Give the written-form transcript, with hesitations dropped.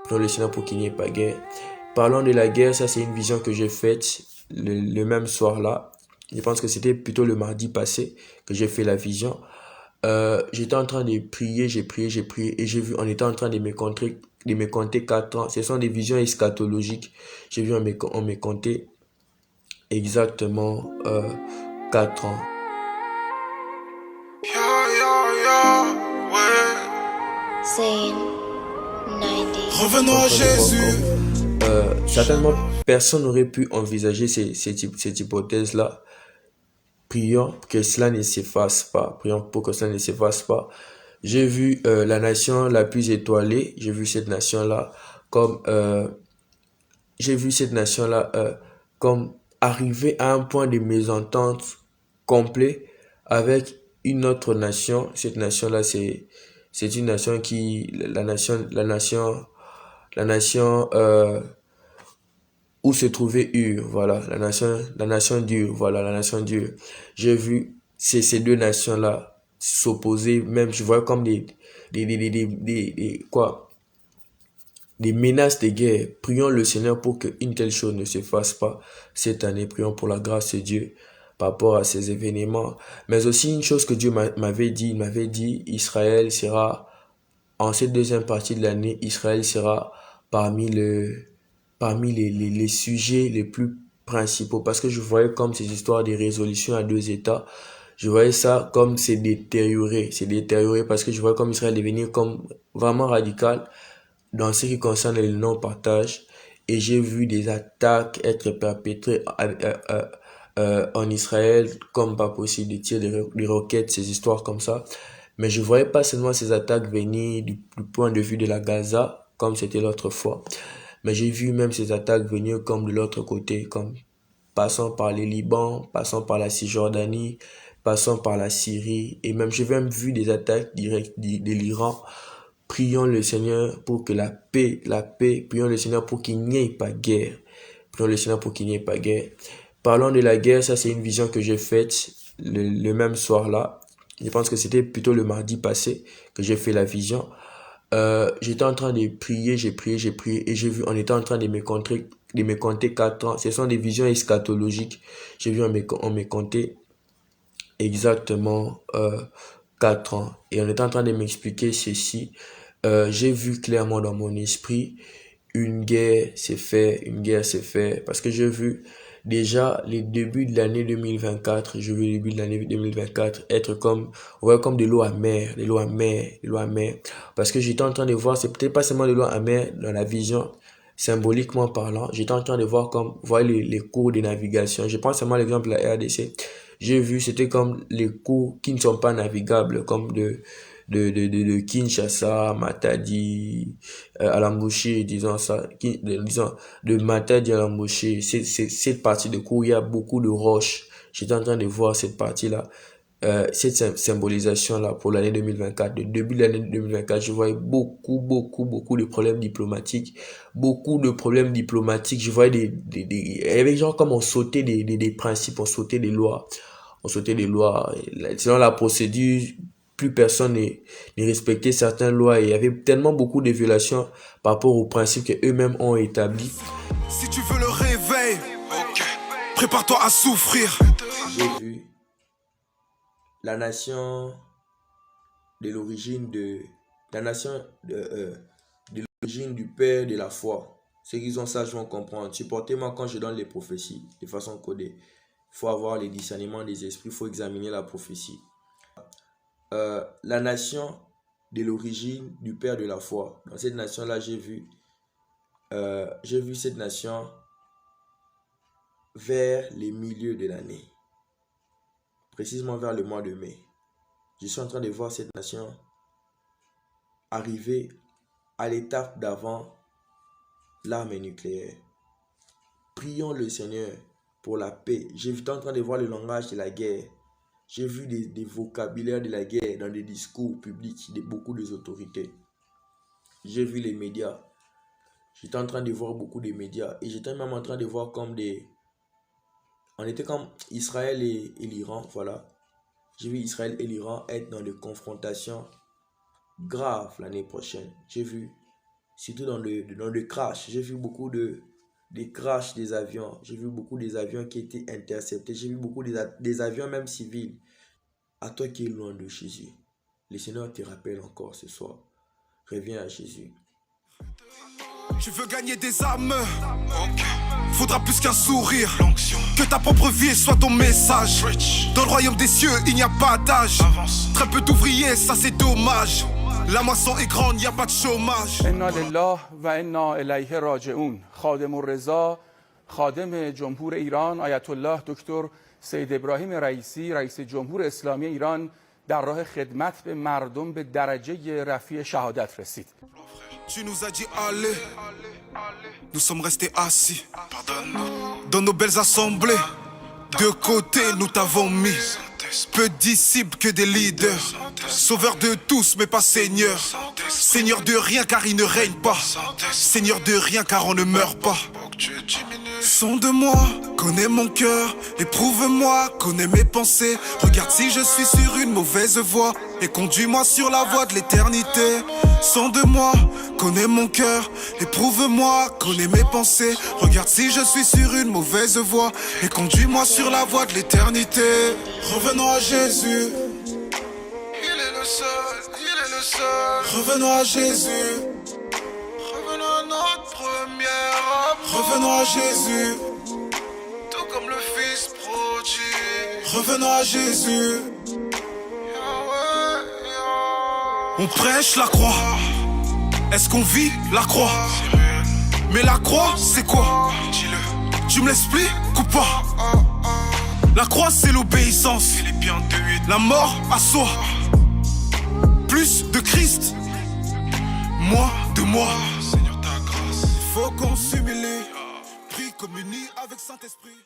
Prions le Seigneur pour qu'il n'y ait pas guerre. Parlons de la guerre, ça c'est une vision que j'ai faite le même soir-là. Je pense que c'était plutôt le mardi passé que j'ai fait la vision. J'étais en train de prier, j'ai prié et j'ai vu, on était en train de me compter 4 ans. Ce sont des visions eschatologiques. J'ai vu, on me comptait exactement 4 ans. Revenons à Jésus. Certainement, personne n'aurait pu envisager cette hypothèse-là. Prions que cela ne s'efface pas. Prions pour que cela ne s'efface pas. J'ai vu la nation la plus étoilée. J'ai vu cette nation-là comme j'ai vu cette nation-là comme arriver à un point de mésentente complet avec une autre nation. Cette nation-là, c'est une nation qui la nation où se trouvait Ur, voilà, la nation d'Ur, voilà, la nation d'Ur. J'ai vu ces deux nations-là s'opposer, même je vois comme quoi, des menaces de guerre. Prions le Seigneur pour qu'une telle chose ne se fasse pas cette année. Prions pour la grâce de Dieu par rapport à ces événements. Mais aussi une chose que Dieu m'avait dit, il m'avait dit, Israël sera, en cette deuxième partie de l'année, Israël sera parmi les sujets les plus principaux. Parce que je voyais comme ces histoires de résolution à deux États, je voyais ça comme c'est détérioré. C'est détérioré parce que je voyais comme Israël devenir comme vraiment radical dans ce qui concerne le non-partage et j'ai vu des attaques être perpétrées en Israël comme pas possible de tirer des roquettes, ces histoires comme ça. Mais je voyais pas seulement ces attaques venir du point de vue de la Gaza, comme c'était l'autre fois, mais j'ai vu même ces attaques venir comme de l'autre côté, comme passant par le Liban, passant par la Cisjordanie, passant par la Syrie, et même j'ai même vu des attaques directes de l'Iran. Prions le Seigneur pour que la paix, prions le Seigneur pour qu'il n'y ait pas guerre. Prions le Seigneur pour qu'il n'y ait pas guerre. Parlons de la guerre, ça c'est une vision que j'ai faite le même soir-là. Je pense que c'était plutôt le mardi passé que j'ai fait la vision. J'étais en train de prier, j'ai prié et j'ai vu, on était en train de me compter 4 ans. Ce sont des visions eschatologiques. J'ai vu, on me comptait exactement 4 ans. Et on était en train de m'expliquer ceci. J'ai vu clairement dans mon esprit une guerre s'est fait, une guerre s'est fait. Parce que j'ai vu déjà les débuts de l'année 2024, j'ai vu le début de l'année 2024 être comme, ouais, comme de l'eau amère, de l'eau amère, de l'eau amère. Parce que j'étais en train de voir, c'est peut-être pas seulement de l'eau amère dans la vision, symboliquement parlant, j'étais en train de voir comme, voir les cours de navigation. Je prends seulement l'exemple de la RDC. J'ai vu, c'était comme les cours qui ne sont pas navigables, comme de Kinshasa, Matadi, à l'embouchure, disons ça, disons, de Matadi à l'embouchure, cette partie de cours, il y a beaucoup de roches. J'étais en train de voir cette partie-là, cette symbolisation-là pour l'année 2024. Le début de l'année 2024, je voyais beaucoup de problèmes diplomatiques. Beaucoup de problèmes diplomatiques. Je voyais il y avait genre comme on sautait des principes, on sautait des lois. On sautait des lois. Selon la procédure, plus personne ne respectait certaines lois et il y avait tellement beaucoup de violations par rapport aux principes qu'eux-mêmes ont établis. Si tu veux le réveil, prépare-toi à souffrir. J'ai vu la nation de l'origine de la nation de l'origine du père de la foi. Ceux qui sont sages vont comprendre. Supportez-moi quand je donne les prophéties de façon codée. Il faut avoir les discernements des esprits, il faut examiner la prophétie. La nation de l'origine du père de la foi. Dans cette nation-là, j'ai vu cette nation vers les milieux de l'année, précisément vers le mois de mai. Je suis en train de voir cette nation arriver à l'étape d'avant l'arme nucléaire. Prions le Seigneur pour la paix. J'étais en train de voir le langage de la guerre. J'ai vu des vocabulaires de la guerre dans des discours publics de beaucoup des autorités. J'ai vu les médias. J'étais en train de voir beaucoup de médias. Et j'étais même en train de voir comme des... On était comme Israël et l'Iran, voilà. J'ai vu Israël et l'Iran être dans des confrontations graves l'année prochaine. J'ai vu surtout dans le crash. J'ai vu beaucoup des crashs des avions. J'ai vu beaucoup des avions qui étaient interceptés. J'ai vu beaucoup des avions même civils. À toi qui es loin de Jésus, le Seigneur te rappelle encore ce soir. Reviens à Jésus. Tu veux gagner des âmes, faudra plus qu'un sourire. Que ta propre vie soit ton message. Dans le royaume des cieux, il n'y a pas d'âge. Très peu d'ouvriers, ça c'est dommage. La moisson est grande, il n'y a pas de chômage. انا لله و انا الیه راجعون. خادم الرضا خادم جمهور ایران آیت الله دکتر سید ابراهیم رئیسی رئیس جمهور اسلامی ایران در راه خدمت به مردم به درجه رفیع شهادت رسید. Tu nous as dit allez, nous sommes restés assis. Pardonne-nous. Dans nos belles assemblées, de côté nous t'avons mis. Peu de disciples que des leaders. Sauveur de tous mais pas Seigneur. Seigneur de rien car il ne règne pas. Seigneur de rien car on ne meurt pas. Sonde-moi, connais mon cœur, éprouve-moi, connais mes pensées. Regarde si je suis sur une mauvaise voie et conduis-moi sur la voie de l'éternité. Sonde-moi, connais mon cœur, éprouve-moi, connais mes pensées. Regarde si je suis sur une mauvaise voie et conduis-moi sur la voie de l'éternité. Revenons à Jésus. Il est le seul, il est le seul. Revenons à Jésus. Revenons à notre première amour. Revenons à Jésus. Tout comme le fils prodigue. Revenons à Jésus. On prêche la croix. Est-ce qu'on vit la croix? Mais la croix c'est quoi? Tu me l'expliques ou pas? La croix c'est l'obéissance. La mort à soi. Plus de Christ, moins de moi. Seigneur ta grâce. Il faut qu'on s'humilie. Prie, communie avec Saint-Esprit.